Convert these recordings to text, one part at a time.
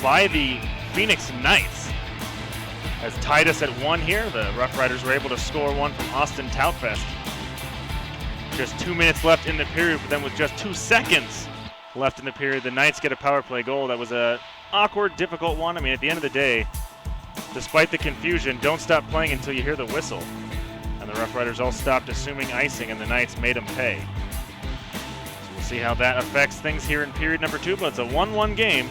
by the Phoenix Knights. Has tied us at 1 here. The Rough Riders were able to score one from Austin Toutfest. Just 2 minutes left in the period, but then with just 2 seconds left in the period, the Knights get a power play goal. That was a awkward, difficult one. I mean, at the end of the day, despite the confusion, don't stop playing until you hear the whistle. And the Rough Riders all stopped assuming icing, and the Knights made them pay. So we'll see how that affects things here in period number 2, but it's a 1-1 game,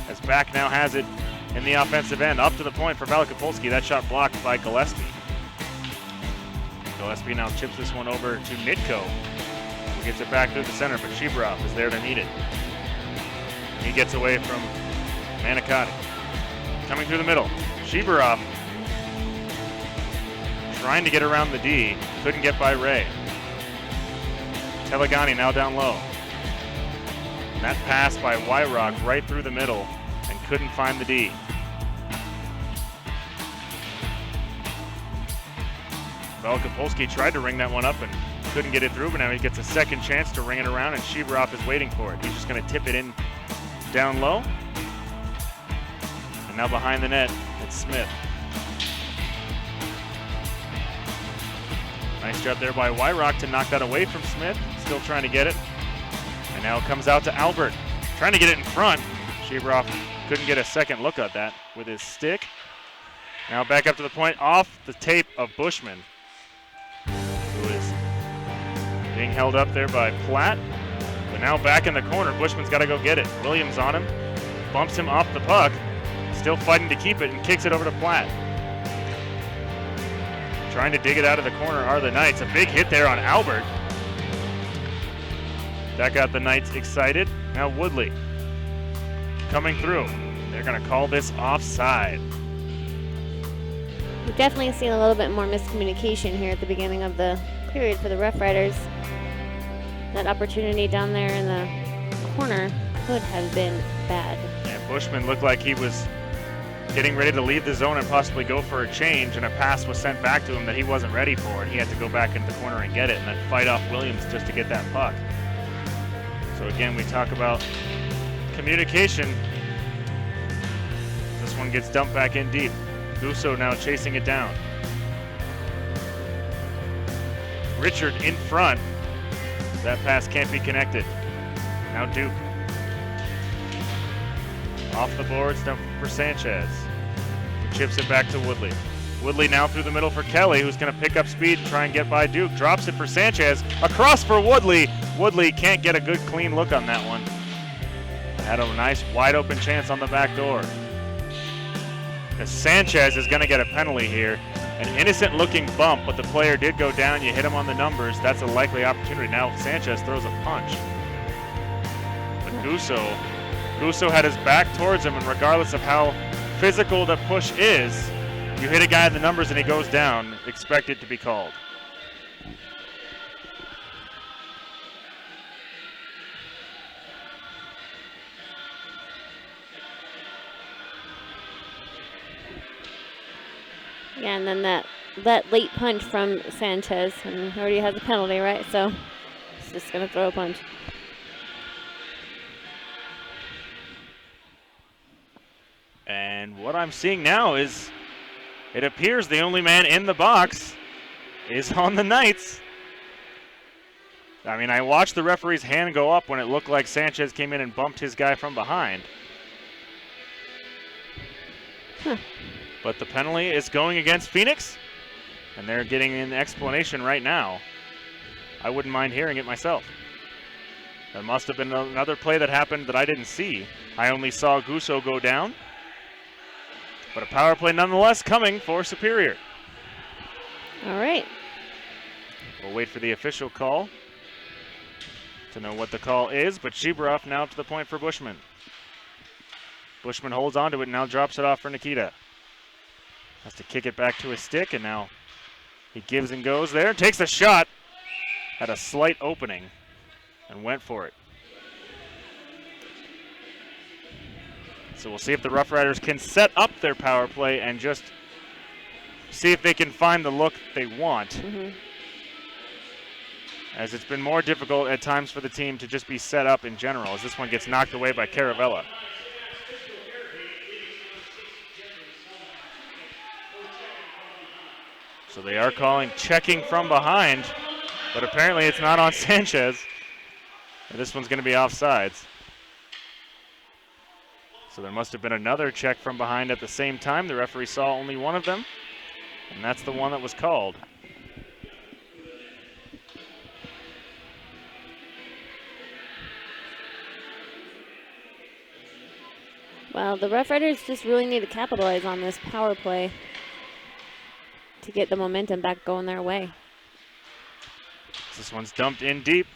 as Back now has it in the offensive end. Up to the point for Velikopolski. That shot blocked by Gillespie. Gillespie now chips this one over to Nitko, who gets it back through the center, but Shibarov is there to meet it. He gets away from Manikati. Coming through the middle, Shibarov trying to get around the D, couldn't get by Ray. Telegani now down low. And that pass by Wyrock right through the middle and couldn't find the D. Velikopolski tried to ring that one up and couldn't get it through, but now he gets a second chance to ring it around, and Shibarov is waiting for it. He's just going to tip it in down low. And now behind the net, it's Smith. Nice job there by Wyrock to knock that away from Smith. Still trying to get it. And now it comes out to Albert. Trying to get it in front. Shibarov couldn't get a second look at that with his stick. Now back up to the point, off the tape of Bushman, who is being held up there by Platt. But now back in the corner, Bushman's got to go get it. Williams on him, bumps him off the puck, still fighting to keep it, and kicks it over to Platt. Trying to dig it out of the corner are the Knights. A big hit there on Albert. That got the Knights excited. Now Woodley coming through. They're going to call this offside. We've definitely seen a little bit more miscommunication here at the beginning of the period for the Rough Riders. That opportunity down there in the corner could have been bad. And Bushman looked like he was getting ready to leave the zone and possibly go for a change, and a pass was sent back to him that he wasn't ready for, and he had to go back into the corner and get it and then fight off Williams just to get that puck. So again, we talk about communication. This one gets dumped back in deep. Gusso now chasing it down. Richard in front. That pass can't be connected. Now Duke. Off the boards now for Sanchez. He chips it back to Woodley. Woodley now through the middle for Kelly, who's going to pick up speed and try and get by Duke. Drops it for Sanchez. Across for Woodley. Woodley can't get a good clean look on that one. Had a nice wide open chance on the back door. As Sanchez is going to get a penalty here. An innocent looking bump, but the player did go down. You hit him on the numbers. That's a likely opportunity. Now Sanchez throws a punch. But Gusso had his back towards him, and regardless of how physical the push is, you hit a guy in the numbers and he goes down, expect it to be called. Yeah, and then that late punch from Sanchez, and he already has a penalty, right? So he's just going to throw a punch. And what I'm seeing now is it appears the only man in the box is on the Knights. I mean, I watched the referee's hand go up when it looked like Sanchez came in and bumped his guy from behind. Huh. But the penalty is going against Phoenix, and they're getting an explanation right now. I wouldn't mind hearing it myself. There must have been another play that happened that I didn't see. I only saw Gusso go down. But a power play nonetheless coming for Superior. All right. We'll wait for the official call to know what the call is, but Shibarov now up to the point for Bushman. Bushman holds on to it and now drops it off for Nikita. Has to kick it back to his stick, and now he gives and goes there. Takes a shot. Had a slight opening and went for it. So we'll see if the Rough Riders can set up their power play and just see if they can find the look they want. Mm-hmm. As it's been more difficult at times for the team to just be set up in general, as this one gets knocked away by Caravella. So they are calling checking from behind, but apparently it's not on Sanchez. And this one's going to be offsides. So there must have been another check from behind at the same time. The referee saw only one of them, and that's the one that was called. Well, the Rough Riders just really need to capitalize on this power play to get the momentum back going their way. This one's dumped in deep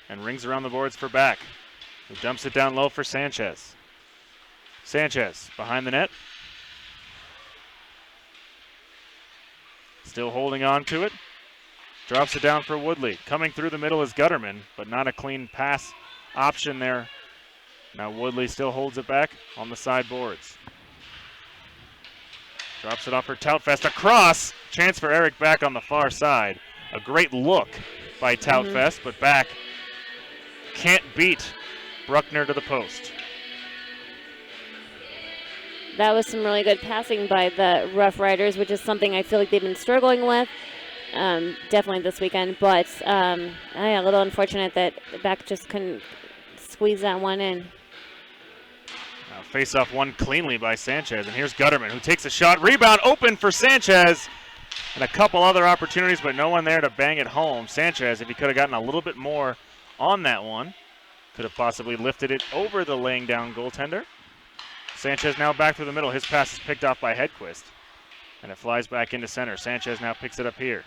and rings around the boards for back. He dumps it down low for Sanchez. Sanchez behind the net. Still holding on to it. Drops it down for Woodley. Coming through the middle is Gutterman, but not a clean pass option there. Now Woodley still holds it back on the side boards. Drops it off for Toutfest. Across. Chance for Eric Back on the far side. A great look by Toutfest, but Back can't beat Bruckner to the post. That was some really good passing by the Rough Riders, which is something I feel like they've been struggling with. Definitely this weekend, but a little unfortunate that Back just couldn't squeeze that one in. Now face off one cleanly by Sanchez, and here's Gutterman who takes a shot. Rebound open for Sanchez, and a couple other opportunities, but no one there to bang it home. Sanchez, if he could have gotten a little bit more on that one, could have possibly lifted it over the laying down goaltender. Sanchez now back through the middle. His pass is picked off by Hedquist, and it flies back into center. Sanchez now picks it up here.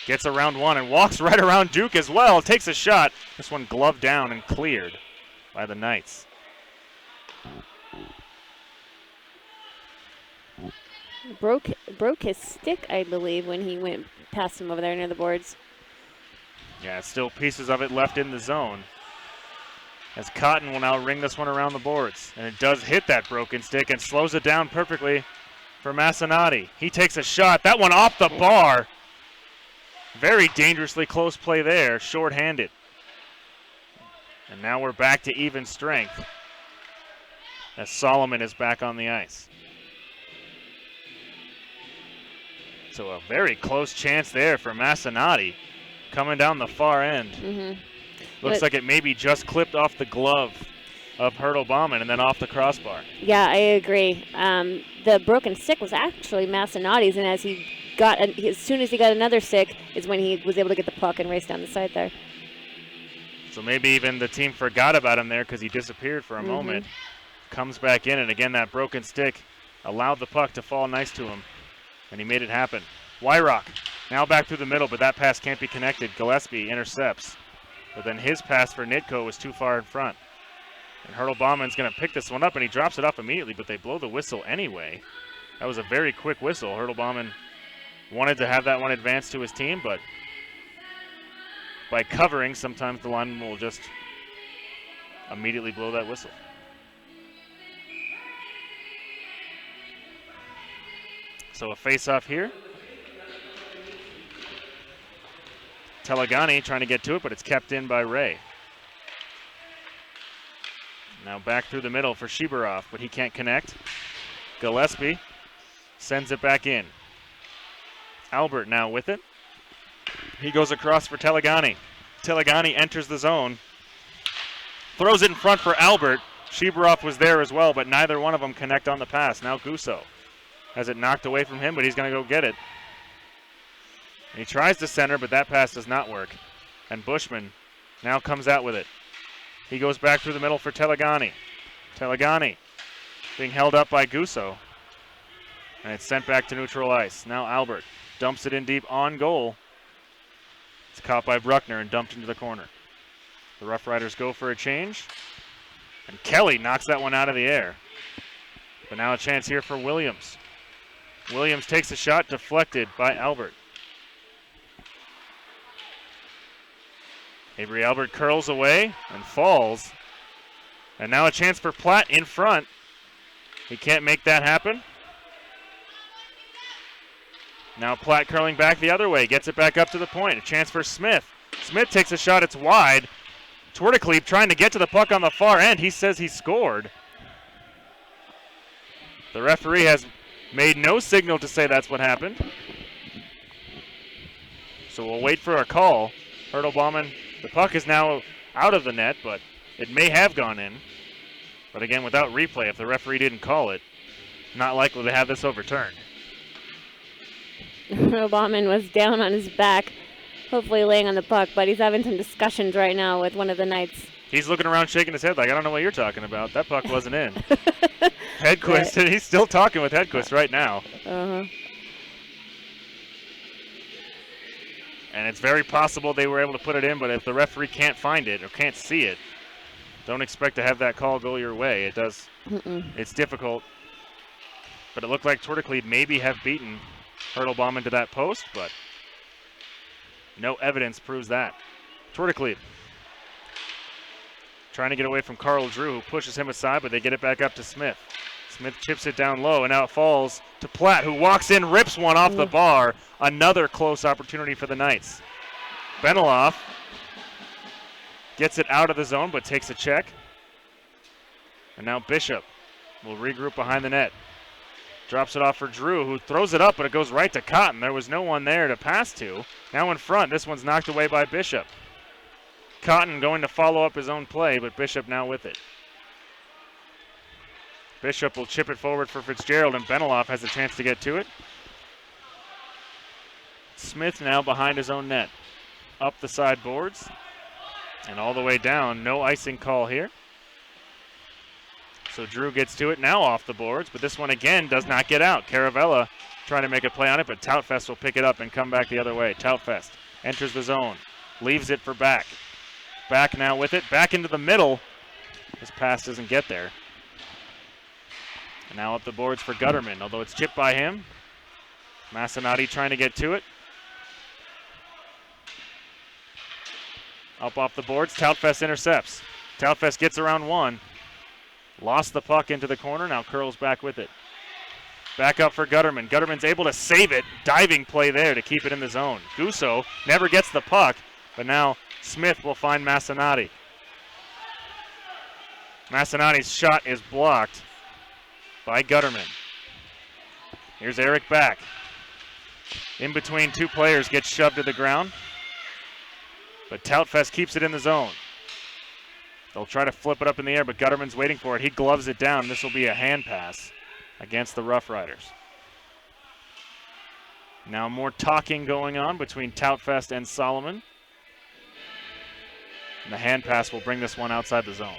Gets around one and walks right around Duke as well. Takes a shot. This one gloved down and cleared by the Knights. Broke his stick, I believe, when he went past him over there near the boards. Yeah, still pieces of it left in the zone. As Cotton will now ring this one around the boards. And it does hit that broken stick and slows it down perfectly for Massanati. He takes a shot. That one off the bar. Very dangerously close play there, short-handed. And now we're back to even strength as Solomon is back on the ice. So a very close chance there for Massanati coming down the far end. Looks like it maybe just clipped off the glove of Hertel Baumann and then off the crossbar. Yeah, I agree. The broken stick was actually Massanati's, and as soon as he got another stick is when he was able to get the puck and race down the side there. So maybe even the team forgot about him there because he disappeared for a moment. Comes back in, and again that broken stick allowed the puck to fall nice to him, and he made it happen. Wyrock now back through the middle, but that pass can't be connected. Gillespie intercepts, but then his pass for Nitko was too far in front. And Hertel Baumann's going to pick this one up, and he drops it off immediately, but they blow the whistle anyway. That was a very quick whistle. Hertel Baumann wanted to have that one advance to his team, but by covering, sometimes the lineman will just immediately blow that whistle. So a face-off here. Telegani trying to get to it, but it's kept in by Ray. Now back through the middle for Shibarov, but he can't connect. Gillespie sends it back in. Albert now with it. He goes across for Telegani. Telegani enters the zone. Throws it in front for Albert. Shibarov was there as well, but neither one of them connect on the pass. Now Gusso has it knocked away from him, but he's going to go get it. And he tries to center, but that pass does not work. And Bushman now comes out with it. He goes back through the middle for Telegani. Telegani being held up by Gusso. And it's sent back to neutral ice. Now Albert dumps it in deep on goal. It's caught by Bruckner and dumped into the corner. The Rough Riders go for a change. And Kelly knocks that one out of the air. But now a chance here for Williams. Williams takes a shot, deflected by Albert. Avery Albert curls away and falls. And now a chance for Platt in front. He can't make that happen. Now Platt curling back the other way, gets it back up to the point. A chance for Smith. Smith takes a shot, it's wide. Twerticleave trying to get to the puck on the far end. He says he scored. The referee has made no signal to say that's what happened. So we'll wait for a call. Hurdle Bauman, the puck is now out of the net, but it may have gone in. But again, without replay, if the referee didn't call it, not likely to have this overturned. Bauman was down on his back, hopefully laying on the puck, but he's having some discussions right now with one of the Knights. He's looking around shaking his head like, I don't know what you're talking about. That puck wasn't in. Hedquist, right. He's still talking with Hedquist right now. Uh-huh. And it's very possible they were able to put it in, but if the referee can't find it or can't see it, don't expect to have that call go your way. It does. It's difficult. But it looked like Torticlede maybe have beaten Hurdle Bauman to that post, but no evidence proves that. Torticlede trying to get away from Carl Drew, who pushes him aside, but they get it back up to Smith. Smith chips it down low, and now it falls to Platt, who walks in, rips one off the bar. Another close opportunity for the Knights. Beneloff gets it out of the zone, but takes a check. And now Bishop will regroup behind the net. Drops it off for Drew, who throws it up, but it goes right to Cotton. There was no one there to pass to. Now in front, this one's knocked away by Bishop. Cotton going to follow up his own play, but Bishop now with it. Bishop will chip it forward for Fitzgerald, and Beneloff has a chance to get to it. Smith now behind his own net. Up the side boards, and all the way down. No icing call here. So Drew gets to it now off the boards, but this one again does not get out. Caravella trying to make a play on it, but Toutfest will pick it up and come back the other way. Toutfest enters the zone, leaves it for Back. Back now with it, back into the middle. This pass doesn't get there. And now up the boards for Gutterman, although it's chipped by him. Massanati trying to get to it. Up off the boards, Toutfest intercepts. Toutfest gets around one. Lost the puck into the corner, now curls back with it. Back up for Gutterman. Gutterman's able to save it. Diving play there to keep it in the zone. Gusso never gets the puck, but now Smith will find Massanati. Massanati's shot is blocked by Gutterman. Here's Eric Back. In between two players, gets shoved to the ground. But Toutfest keeps it in the zone. They'll try to flip it up in the air, but Gutterman's waiting for it. He gloves it down. This will be a hand pass against the Rough Riders. Now more talking going on between Toutfest and Solomon. And the hand pass will bring this one outside the zone.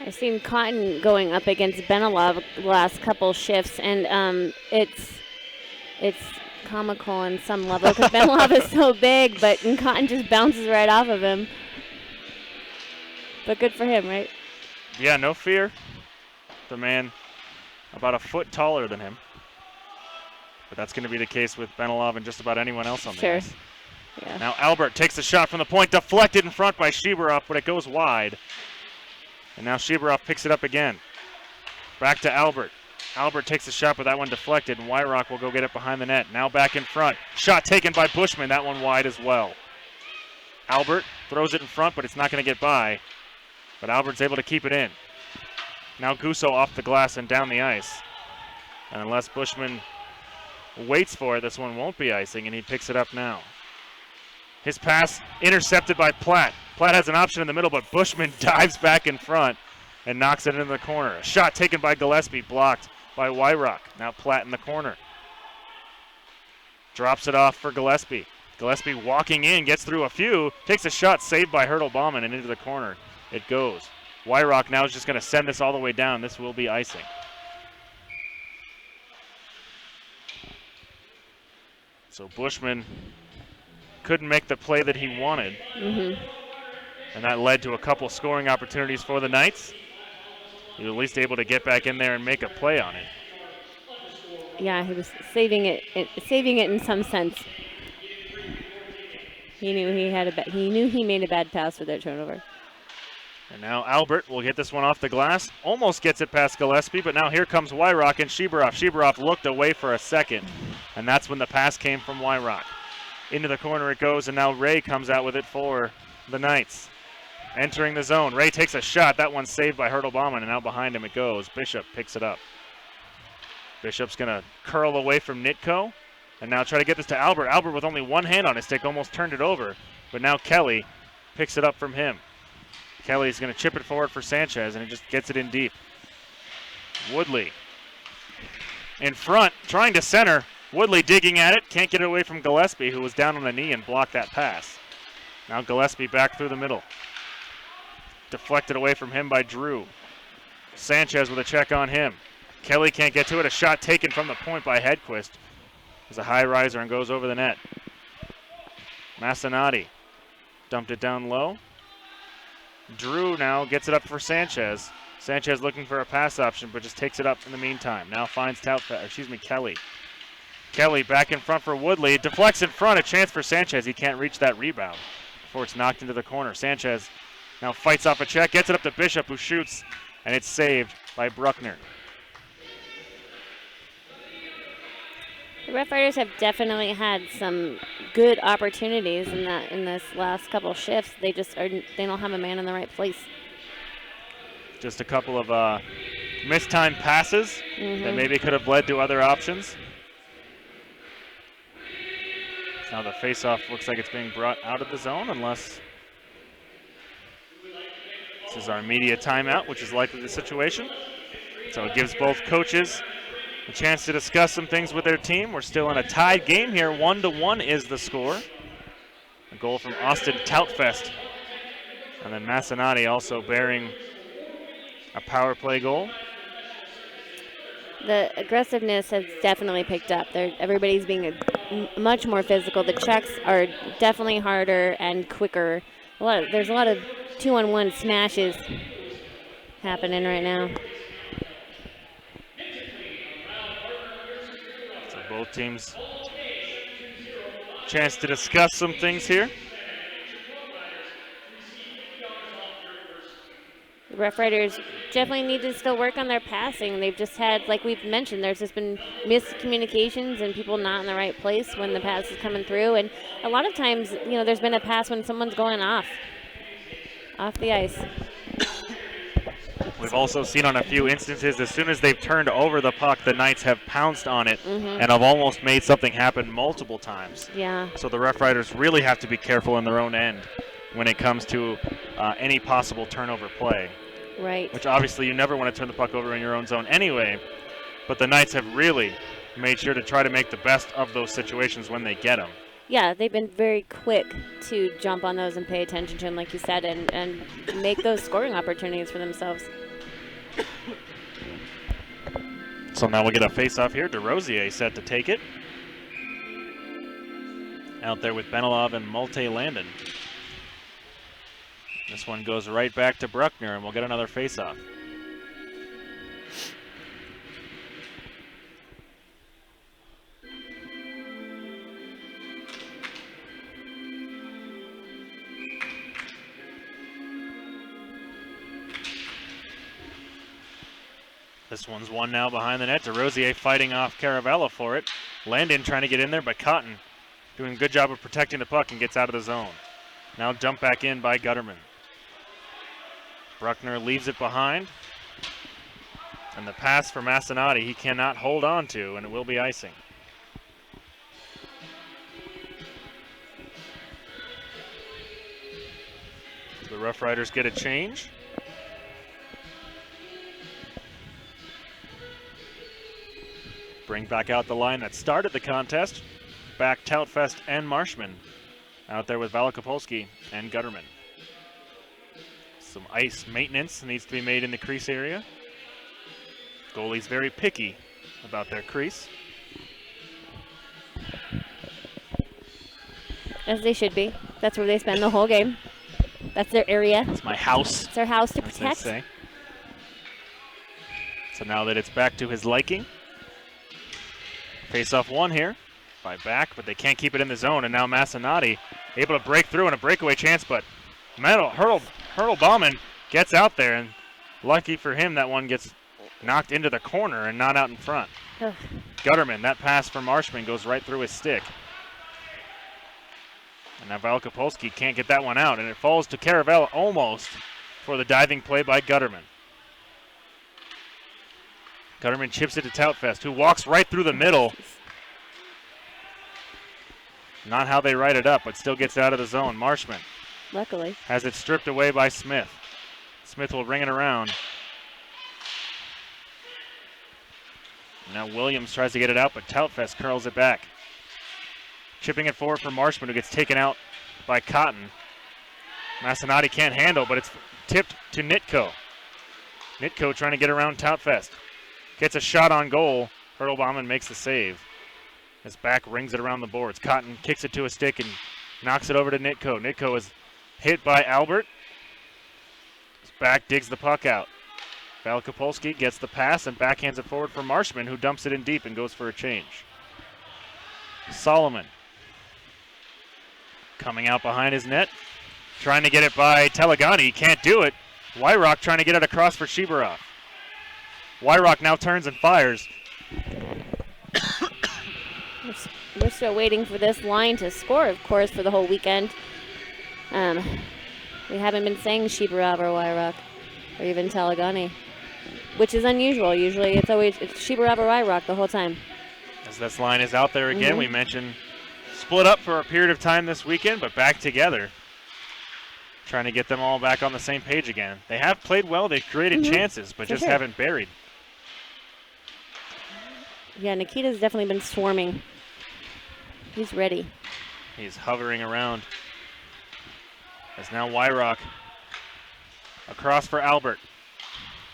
I've seen Cotton going up against Benilov the last couple shifts, and it's comical on some level because Benilov is so big, but Cotton just bounces right off of him. But good for him, right? Yeah, no fear. The man about a foot taller than him. But that's going to be the case with Benilov and just about anyone else on the ice. Yeah. Now Albert takes a shot from the point, deflected in front by Sheberoff, but it goes wide. And now Sheberoff picks it up again. Back to Albert. Albert takes a shot, but that one deflected, and Wyrock will go get it behind the net. Now back in front. Shot taken by Bushman, that one wide as well. Albert throws it in front, but it's not going to get by. But Albert's able to keep it in. Now Gusso off the glass and down the ice. And unless Bushman waits for it, this one won't be icing, and he picks it up now. His pass intercepted by Platt. Platt has an option in the middle, but Bushman dives back in front and knocks it into the corner. A shot taken by Gillespie, blocked by Wyrock. Now Platt in the corner. Drops it off for Gillespie. Gillespie walking in, gets through a few, takes a shot, saved by Hurdle Bauman, and into the corner it goes. Wyrock now is just going to send this all the way down. This will be icing. So Bushman couldn't make the play that he wanted. And that led to a couple scoring opportunities for the Knights. He was at least able to get back in there and make a play on it. Yeah, he was saving it in some sense. He knew he made a bad pass for that turnover. And now Albert will get this one off the glass. Almost gets it past Gillespie, but now here comes Wyrock and Sheberoff. Sheberoff looked away for a second, and that's when the pass came from Wyrock. Into the corner it goes, and now Ray comes out with it for the Knights. Entering the zone. Ray takes a shot. That one's saved by Hurdle Bauman, and now behind him it goes. Bishop picks it up. Bishop's going to curl away from Nitko, And now try to get this to Albert. Albert with only one hand on his stick almost turned it over. But now Kelly picks it up from him. Kelly's going to chip it forward for Sanchez, and he just gets it in deep. Woodley in front, trying to center. Woodley digging at it. Can't get it away from Gillespie, who was down on a knee and blocked that pass. Now Gillespie back through the middle. Deflected away from him by Drew. Sanchez with a check on him. Kelly can't get to it. A shot taken from the point by Hedquist. It's a high riser and goes over the net. Massanati dumped it down low. Drew now gets it up for Sanchez. Sanchez looking for a pass option, but just takes it up in the meantime. Now finds Kelly. Kelly back in front for Woodley. Deflects in front, a chance for Sanchez. He can't reach that rebound before it's knocked into the corner. Sanchez now fights off a check, gets it up to Bishop, who shoots, and it's saved by Bruckner. The Rough Riders have definitely had some good opportunities in this last couple shifts. They don't have a man in the right place. Just a couple of mistimed passes that maybe could have led to other options. Now the face-off looks like it's being brought out of the zone, unless this is our media timeout, which is likely the situation. So it gives both coaches a chance to discuss some things with their team. We're still in a tied game here. 1-1 is the score. A goal from Austin Toutfest. And then Massanati also bearing a power play goal. The aggressiveness has definitely picked up. Everybody's being much more physical. The checks are definitely harder and quicker. There's a lot of 2-on-1 smashes happening right now. So both teams chance to discuss some things here. The Rough Riders definitely need to still work on their passing. They've just had, like we've mentioned, there's just been miscommunications and people not in the right place when the pass is coming through. And a lot of times, there's been a pass when someone's going off the ice. We've also seen on a few instances, as soon as they've turned over the puck, the Knights have pounced on it and have almost made something happen multiple times. Yeah. So the Rough Riders really have to be careful in their own end when it comes to any possible turnover play. Right. Which obviously you never want to turn the puck over in your own zone anyway, but the Knights have really made sure to try to make the best of those situations when they get them. Yeah, they've been very quick to jump on those and pay attention to them, like you said, and make those scoring opportunities for themselves. So now we'll get a face-off here. DeRosier set to take it. Out there with Benilov and Malte-Landon. This one goes right back to Bruckner, and we'll get another face-off. This one's won now behind the net. DeRosier fighting off Caravella for it. Landon trying to get in there, but Cotton doing a good job of protecting the puck and gets out of the zone. Now dumped back in by Gutterman. Bruckner leaves it behind. And the pass for Massanati he cannot hold on to, and it will be icing. So the Rough Riders get a change. Bring back out the line that started the contest. Back Toutfest and Marshman. Out there with Valakopolsky and Gutterman. Some ice maintenance needs to be made in the crease area. Goalie's very picky about their crease. As they should be. That's where they spend the whole game. That's their area. It's my house. It's their house to as they protect. say. So now that it's back to his liking. Face-off one here by Back, but they can't keep it in the zone, and now Massanati able to break through in a breakaway chance, but Hurdle Bauman gets out there, and lucky for him that one gets knocked into the corner and not out in front. Ugh. Gutterman, that pass for Marshman goes right through his stick. And now Valkopolsky can't get that one out, and it falls to Caravella almost for the diving play by Gutterman. Gutterman chips it to Toutfest, who walks right through the middle Not how they write it up, but still gets out of the zone. Marshman Luckily. has it stripped away by Smith. Smith will ring it around. Now Williams tries to get it out, but Toutfest curls it back. Chipping it forward for Marshman, who gets taken out by Cotton. Massanati can't handle, but it's tipped to Nitko. Nitko trying to get around Toutfest. Gets a shot on goal. Hurtlbaum makes the save. His back rings it around the boards. Cotton kicks it to a stick and knocks it over to Nitko. Nitko is hit by Albert. His back digs the puck out. Val Kapolsky gets the pass and backhands it forward for Marshman, who dumps it in deep and goes for a change. Solomon coming out behind his net, trying to get it by Telegani. He can't do it. Wyrock trying to get it across for Shibarov. Wyrock now turns and fires. We're still waiting for this line to score, of course, for the whole weekend. We haven't been saying Shibarov or Wyrock or even Telegani, which is unusual. Usually it's Shibarov or Wyrock the whole time. As this line is out there again, we mentioned split up for a period of time this weekend, but back together. Trying to get them all back on the same page again. They have played well. They've created chances, but just haven't buried. Yeah, Nikita's definitely been swarming. He's ready. He's hovering around. As now Wyrock across for Albert.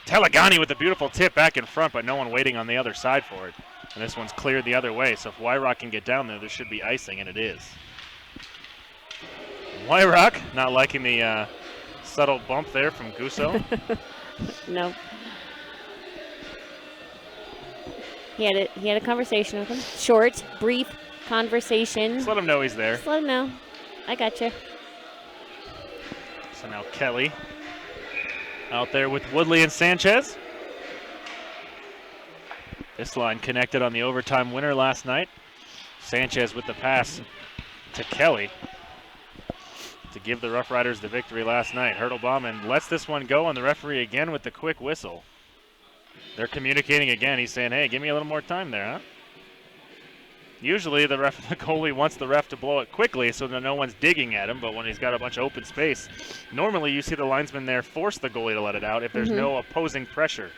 Telegani with a beautiful tip back in front, but no one waiting on the other side for it. And this one's cleared the other way, so if Wyrock can get down there, there should be icing, and it is. Wyrock not liking the subtle bump there from Gusso. No. He had a conversation with him. Short, brief conversation. Just let him know he's there. Just let him know. I got you. So now Kelly out there with Woodley and Sanchez. This line connected on the overtime winner last night. Sanchez with the pass to Kelly to give the Rough Riders the victory last night. Hurtlbaum lets this one go, and the referee again with the quick whistle. They're communicating again. He's saying, hey, give me a little more time there, huh? Usually the goalie wants the ref to blow it quickly so that no one's digging at him, but when he's got a bunch of open space, normally you see the linesman there force the goalie to let it out if there's no opposing pressure.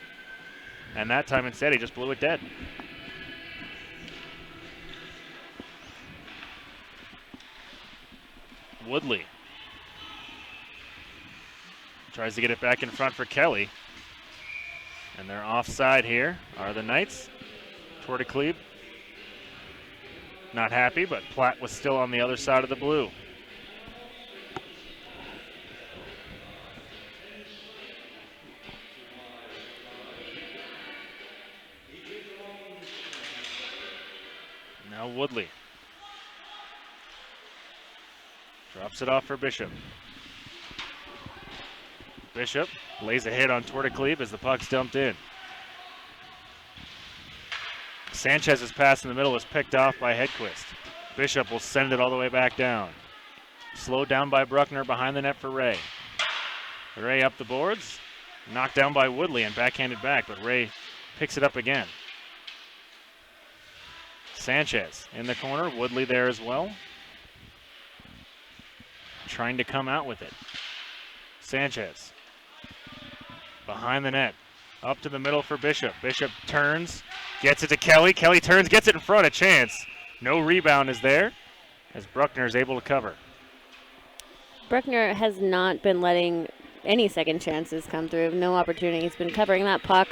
And that time instead he just blew it dead. Woodley tries to get it back in front for Kelly. And they're offside here are the Knights. Torticlebe not happy, but Platt was still on the other side of the blue. Now Woodley drops it off for Bishop. Bishop lays a hit on Torticlebe as the puck's dumped in. Sanchez's pass in the middle is picked off by Hedquist. Bishop will send it all the way back down. Slowed down by Bruckner behind the net for Ray. Ray up the boards. Knocked down by Woodley and backhanded back, but Ray picks it up again. Sanchez in the corner. Woodley there as well. Trying to come out with it. Sanchez behind the net. Up to the middle for Bishop. Bishop turns, gets it to Kelly. Kelly turns, gets it in front, a chance. No rebound is there as Bruckner is able to cover. Bruckner has not been letting any second chances come through. No opportunity. He's been covering that puck.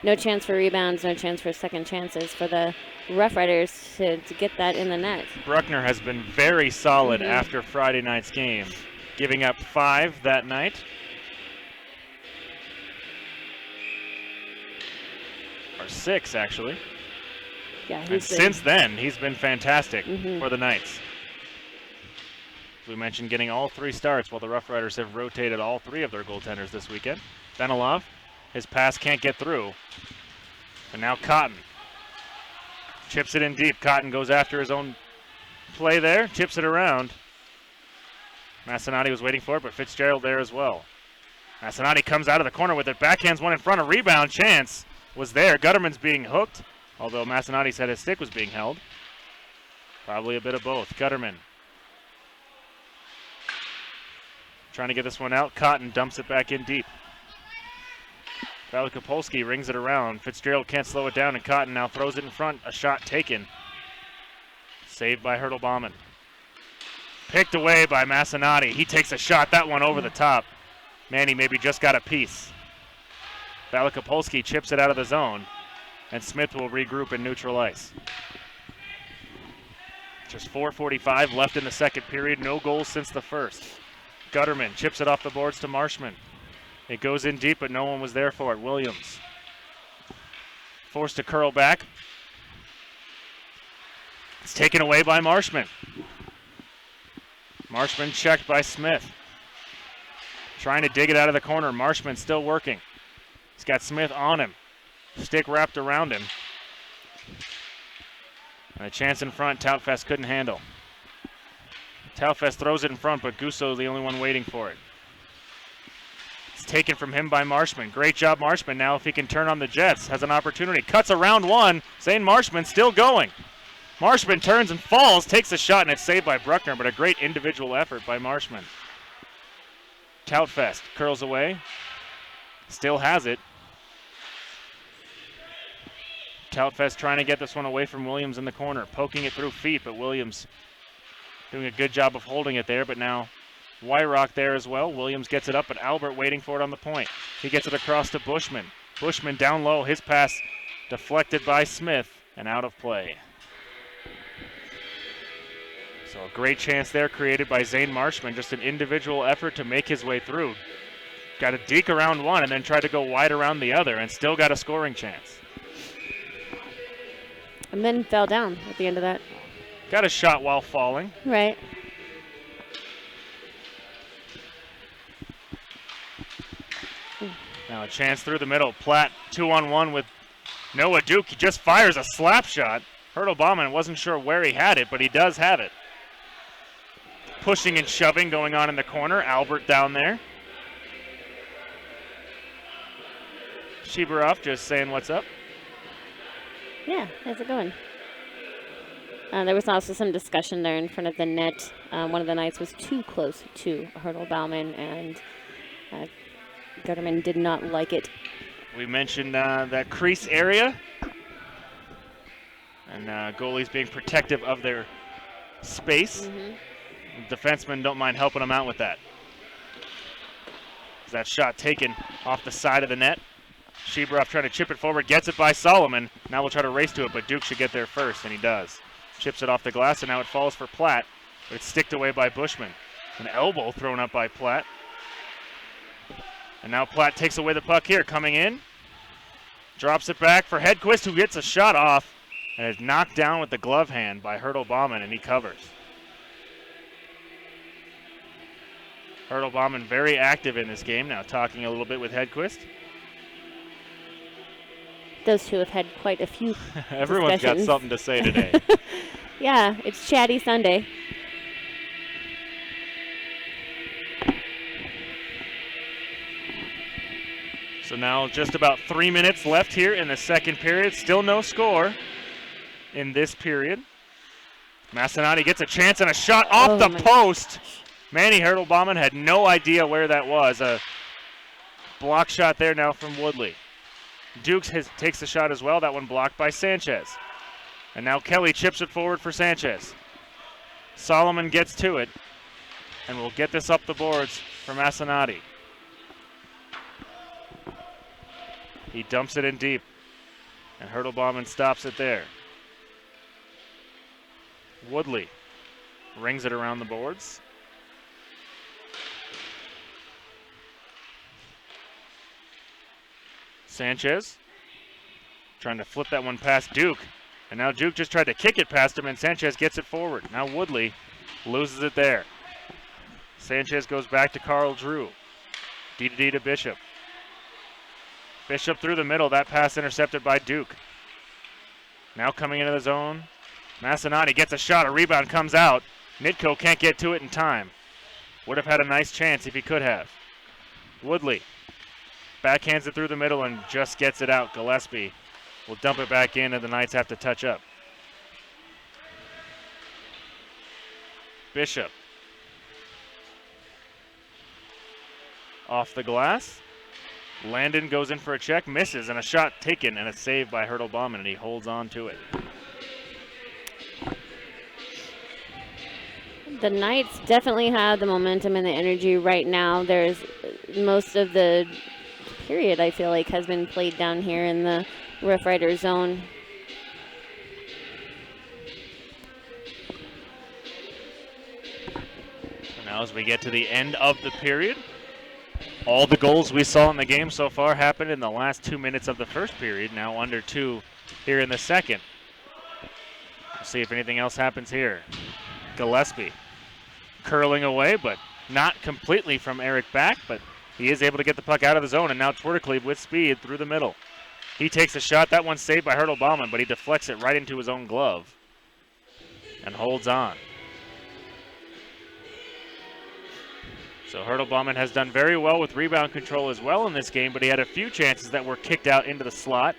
No chance for rebounds, no chance for second chances for the Rough Riders to get that in the net. Bruckner has been very solid after Friday night's game, giving up 5 that night. Or 6, actually. Yeah, and since then, he's been fantastic for the Knights. As we mentioned, getting all 3 starts while the Rough Riders have rotated all 3 of their goaltenders this weekend. Benilov, his pass can't get through. And now Cotton chips it in deep. Cotton goes after his own play there, chips it around. Massanati was waiting for it, but Fitzgerald there as well. Massanati comes out of the corner with it, backhands one in front, a rebound chance was there. Gutterman's being hooked, although Massanati said his stick was being held. Probably a bit of both. Gutterman trying to get this one out. Cotton dumps it back in deep. Velikopolsky rings it around. Fitzgerald can't slow it down, and Cotton now throws it in front. A shot taken. Saved by Hertel Baumann. Picked away by Massanati. He takes a shot. That one over the top. Manny maybe just got a piece. Velikopolsky chips it out of the zone, and Smith will regroup in neutral ice. Just 4:45 left in the second period. No goals since the first. Gutterman chips it off the boards to Marshman. It goes in deep, but no one was there for it. Williams forced to curl back. It's taken away by Marshman. Marshman checked by Smith. Trying to dig it out of the corner. Marshman still working. He's got Smith on him. Stick wrapped around him. And a chance in front, Tautfest couldn't handle. Tautfest throws it in front, but Gusso the only one waiting for it. It's taken from him by Marshman. Great job, Marshman. Now if he can turn on the Jets, has an opportunity. Cuts around one. Zane Marshman still going. Marshman turns and falls, takes a shot, and it's saved by Bruckner, but a great individual effort by Marshman. Tautfest curls away. Still has it. Tautfest trying to get this one away from Williams in the corner, poking it through feet, but Williams doing a good job of holding it there, but now Wyrock there as well. Williams gets it up, but Albert waiting for it on the point. He gets it across to Bushman. Bushman down low, his pass deflected by Smith and out of play. So a great chance there created by Zane Marshman, just an individual effort to make his way through. Got to deke around one and then try to go wide around the other and still got a scoring chance. And then fell down at the end of that. Got a shot while falling. Right. Now a chance through the middle. Platt 2-on-1 with Noah Duke. He just fires a slap shot. Hertel Baumann wasn't sure where he had it, but he does have it. Pushing and shoving going on in the corner. Albert down there. Shibarov just saying what's up. Yeah, how's it going? There was also some discussion there in front of the net. One of the Knights was too close to Hertel Baumann, and Gutterman did not like it. We mentioned that crease area, and goalies being protective of their space. Mm-hmm. Defensemen don't mind helping them out with that. That shot taken off the side of the net. Shibarov trying to chip it forward, gets it by Solomon. Now we'll try to race to it, but Duke should get there first, and he does. Chips it off the glass, and now it falls for Platt, but it's sticked away by Bushman. An elbow thrown up by Platt. And now Platt takes away the puck here, coming in. Drops it back for Hedquist, who gets a shot off, and is knocked down with the glove hand by Hertel Baumann, and he covers. Hertel Baumann very active in this game now, talking a little bit with Hedquist. Those two have had quite a few Everyone's got something to say today. Yeah, it's Chatty Sunday. So now just about 3 minutes left here in the second period. Still no score in this period. Massanati gets a chance and a shot off the post. Manny Hertel Baumann had no idea where that was. A block shot there now from Woodley. Dukes takes the shot as well. That one blocked by Sanchez. And now Kelly chips it forward for Sanchez. Solomon gets to it and will get this up the boards for Massanati. He dumps it in deep, and Hertel Baumann stops it there. Woodley rings it around the boards. Sanchez trying to flip that one past Duke. And now Duke just tried to kick it past him, and Sanchez gets it forward. Now Woodley loses it there. Sanchez goes back to Carl Drew. D to Bishop. Bishop through the middle. That pass intercepted by Duke. Now coming into the zone. Massanati gets a shot. A rebound comes out. Nitko can't get to it in time. Would have had a nice chance if he could have. Woodley backhands it through the middle and just gets it out. Gillespie will dump it back in, and the Knights have to touch up. Bishop. Off the glass. Landon goes in for a check, misses, and a shot taken, and a save by Hertel Baumann, and he holds on to it. The Knights definitely have the momentum and the energy right now. There's most of the period, I feel like, has been played down here in the Rough Rider zone. So now as we get to the end of the period, all the goals we saw in the game so far happened in the last 2 minutes of the first period, now under 2 here in the second. We'll see if anything else happens here. Gillespie curling away, but not completely from Eric back, but he is able to get the puck out of the zone, and now Twertaclieb with speed through the middle. He takes a shot. That one's saved by Hertel Baumann, but he deflects it right into his own glove and holds on. So Hertel Baumann has done very well with rebound control as well in this game, but he had a few chances that were kicked out into the slot.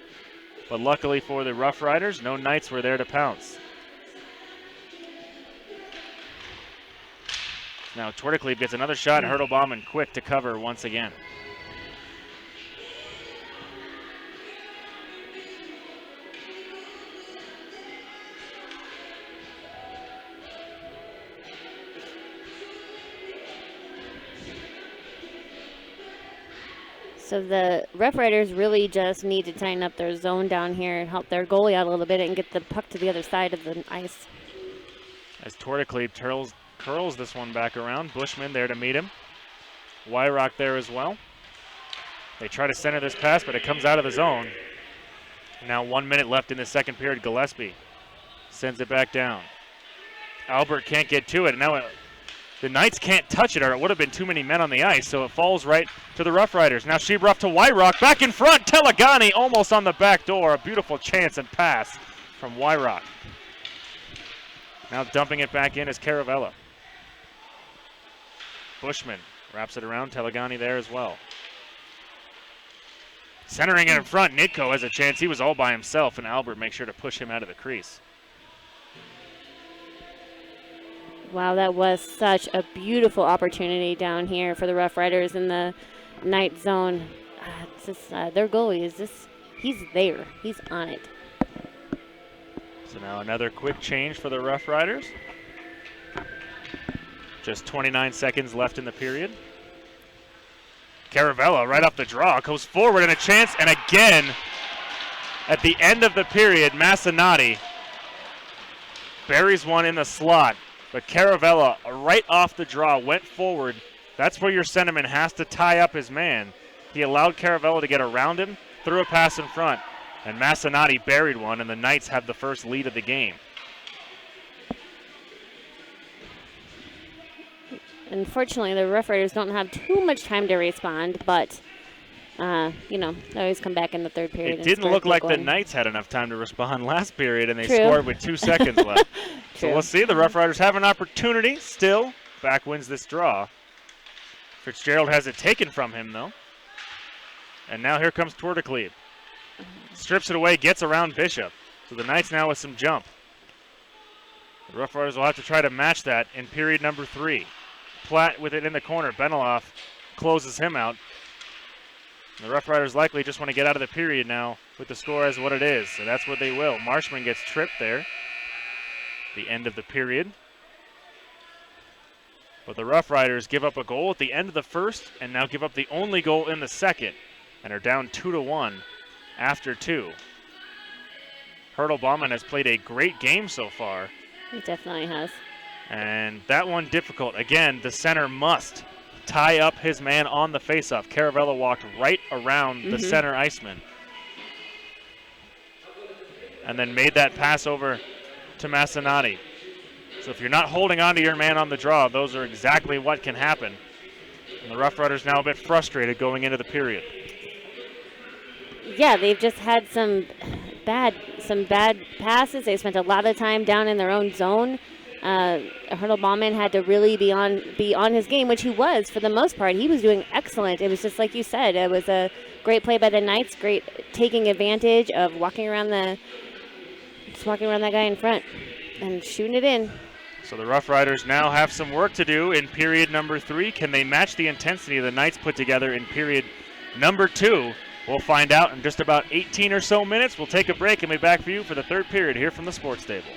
But luckily for the Rough Riders, no Knights were there to pounce. Now Twertaclieb gets another shot, and Hertel Baumann quick to cover once again. So the Rough Riders really just need to tighten up their zone down here and help their goalie out a little bit and get the puck to the other side of the ice. As Twertaclieb curls this one back around. Bushman there to meet him. Wyrock there as well. They try to center this pass, but it comes out of the zone. Now 1 minute left in the second period. Gillespie sends it back down. Albert can't get to it, and now the Knights can't touch it, or it would have been too many men on the ice, so it falls right to the Rough Riders. Now Sheebrough to Wyrock, back in front. Telegani almost on the back door. A beautiful chance and pass from Wyrock. Now dumping it back in is Caravella. Bushman wraps it around. Telegani there as well. Centering it in front, Nitko has a chance. He was all by himself, and Albert makes sure to push him out of the crease. Wow, that was such a beautiful opportunity down here for the Rough Riders in the Knight zone. It's just, their goalie is just, he's there. He's on it. So now another quick change for the Rough Riders. Just 29 seconds left in the period. Caravella right off the draw goes forward and a chance, and again at the end of the period, Massanati buries one in the slot. But Caravella, right off the draw, went forward. That's where your centerman has to tie up his man. He allowed Caravella to get around him, threw a pass in front, and Massanati buried one, and the Knights have the first lead of the game. Unfortunately, the Rough Riders don't have too much time to respond, but, you know, they always come back in the third period. It didn't look like the Knights had enough time to respond last period, and they True. scored with 2 seconds left. So True. we'll see. The Rough Riders have an opportunity still. Back wins this draw. Fitzgerald has it taken from him, though. And now here comes Twertaclieb. Strips it away, gets around Bishop. So the Knights now with some jump. The Rough Riders will have to try to match that in period number 3. Platt with it in the corner. Beneloff closes him out. And the Rough Riders likely just want to get out of the period now with the score as what it is. So that's what they will. Marshman gets tripped there. The end of the period. But the Rough Riders give up a goal at the end of the first and now give up the only goal in the second and are down 2-1 after 2. Hertel Baumann has played a great game so far. He definitely has. And that one difficult. Again, the center must tie up his man on the faceoff. Caravella walked right around the center iceman. And then made that pass over to Massanati. So if you're not holding on to your man on the draw, those are exactly what can happen. And the Rough Riders now a bit frustrated going into the period. Yeah, they've just had some bad passes. They spent a lot of time down in their own zone. Hertel Baumann had to really be on his game, which he was for the most part. He was doing excellent. It was just like you said. It was a great play by the Knights. Great taking advantage of walking around that guy in front and shooting it in. So the Rough Riders now have some work to do in period number 3. Can they match the intensity the Knights put together in period number 2? We'll find out in just about 18 or so minutes. We'll take a break and be back for you for the third period here from the Sports Stable.